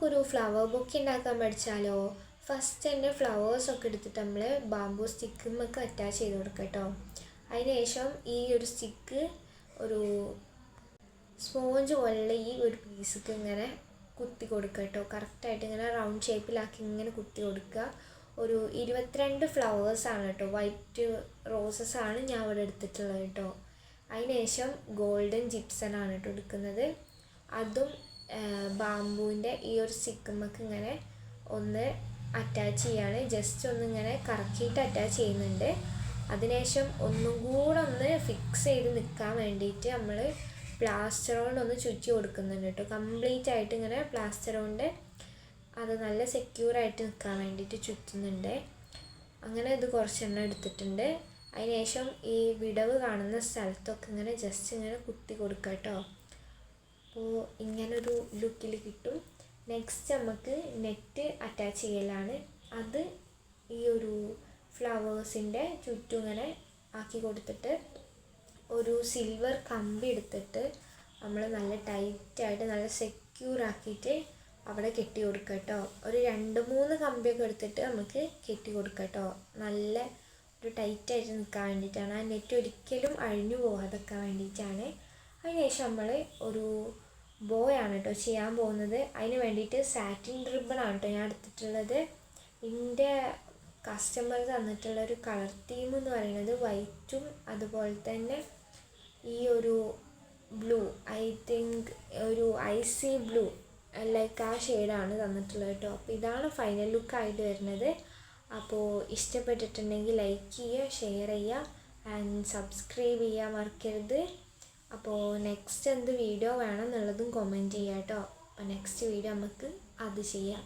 നമുക്കൊരു flower bouquet ഉണ്ടാക്കാൻ പഠിച്ചാലോ? First തന്നെ ഫ്ലവേഴ്സൊക്കെ എടുത്തിട്ട് നമ്മൾ ബാംബൂ സ്റ്റിക്കുമ്മൊക്കെ അറ്റാച്ച് ചെയ്ത് കൊടുക്കുക കേട്ടോ. അതിന് ശേഷം ഈ ഒരു സ്റ്റിക്ക് ഒരു സ്പോഞ്ച് പോലുള്ള ഈ ഒരു പീസിക്ക് ഇങ്ങനെ കുത്തി കൊടുക്കുക കേട്ടോ. കറക്റ്റായിട്ട് ഇങ്ങനെ റൗണ്ട് ഷേപ്പിലാക്കി ഇങ്ങനെ കുത്തി കൊടുക്കുക. ഒരു 22 ഫ്ലവേഴ്സാണ് കേട്ടോ, വൈറ്റ് റോസസ് ആണ് ഞാൻ ഇവിടെ എടുത്തിട്ടുള്ളത് കേട്ടോ. അതിന് ശേഷം ഗോൾഡൻ ജിപ്സനാണ് കേട്ടോ എടുക്കുന്നത്. അതും ബാംബൂവിൻ്റെ ഈ ഒരു സ്റ്റിക്കുമ്മക്ക് ഇങ്ങനെ ഒന്ന് അറ്റാച്ച് ചെയ്യാണ്. ജസ്റ്റ് ഒന്നിങ്ങനെ കറക്കിയിട്ട് അറ്റാച്ച് ചെയ്യുന്നുണ്ട്. അതിനുശേഷം ഒന്നും കൂടെ ഒന്ന് ഫിക്സ് ചെയ്ത് നിൽക്കാൻ വേണ്ടിയിട്ട് നമ്മൾ പ്ലാസ്റ്റർ കൊണ്ട് ഒന്ന് ചുറ്റി കൊടുക്കുന്നുണ്ട് കേട്ടോ. കംപ്ലീറ്റ് ആയിട്ട് ഇങ്ങനെ പ്ലാസ്റ്റർ കൊണ്ട് അത് നല്ല സെക്യൂറായിട്ട് നിൽക്കാൻ വേണ്ടിയിട്ട് ചുറ്റുന്നുണ്ട്. അങ്ങനെ ഇത് കുറച്ചെണ്ണം എടുത്തിട്ടുണ്ട്. അതിനുശേഷം ഈ വിടവ് കാണുന്ന സ്ഥലത്തൊക്കെ ഇങ്ങനെ ജസ്റ്റ് ഇങ്ങനെ കുത്തി കൊടുക്കുക കേട്ടോ. അപ്പോൾ ഇങ്ങനൊരു ലുക്കിൽ കിട്ടും. നെക്സ്റ്റ് നമുക്ക് നെറ്റ് അറ്റാച്ച് ചെയ്യലാണ്. അത് ഈ ഒരു ഫ്ലവേഴ്സിൻ്റെ ചുറ്റും ഇങ്ങനെ ആക്കി കൊടുത്തിട്ട് ഒരു സിൽവർ കമ്പി എടുത്തിട്ട് നമ്മൾ നല്ല ടൈറ്റായിട്ട് നല്ല സെക്യൂർ ആക്കിയിട്ട് അവിടെ കെട്ടി കൊടുക്കുക കേട്ടോ. ഒരു 2-3 കമ്പിയൊക്കെ എടുത്തിട്ട് നമുക്ക് കെട്ടി കൊടുക്കുക കേട്ടോ. നല്ല ഒരു ടൈറ്റായിട്ട് നിൽക്കാൻ വേണ്ടിയിട്ടാണ്. ആ നെറ്റ് ഒരിക്കലും അഴിഞ്ഞു പോകാതെക്കാൻ വേണ്ടിയിട്ടാണ്. അതിനുശേഷം നമ്മൾ ഒരു ബോയാണ് കേട്ടോ ചെയ്യാൻ പോകുന്നത്. അതിന് വേണ്ടിയിട്ട് സാറ്റിൻ റിബണാണ് കേട്ടോ ഞാൻ എടുത്തിട്ടുള്ളത്. എൻ്റെ കസ്റ്റമർ തന്നിട്ടുള്ള ഒരു കളർ തീം എന്ന് പറയുന്നത് വൈറ്റും അതുപോലെ തന്നെ ഈ ഒരു ബ്ലൂ, ഐ തിങ്ക് ഒരു ഐസി ബ്ലൂ ലൈക്ക് ആ ഷെയ്ഡാണ് തന്നിട്ടുള്ളത് കേട്ടോ. അപ്പോൾ ഇതാണ് ഫൈനൽ ലുക്കായിട്ട് വരുന്നത്. അപ്പോൾ ഇഷ്ടപ്പെട്ടിട്ടുണ്ടെങ്കിൽ ലൈക്ക് ചെയ്യുക, ഷെയർ ചെയ്യുക ആൻഡ് സബ്സ്ക്രൈബ് ചെയ്യാൻ മറക്കരുത്. അപ്പോൾ നെക്സ്റ്റ് എന്ത് വീഡിയോ വേണം എന്നുള്ളതും കമൻറ്റ് ചെയ്യാം കേട്ടോ. അപ്പോൾ നെക്സ്റ്റ് വീഡിയോ നമുക്ക് അത് ചെയ്യാം.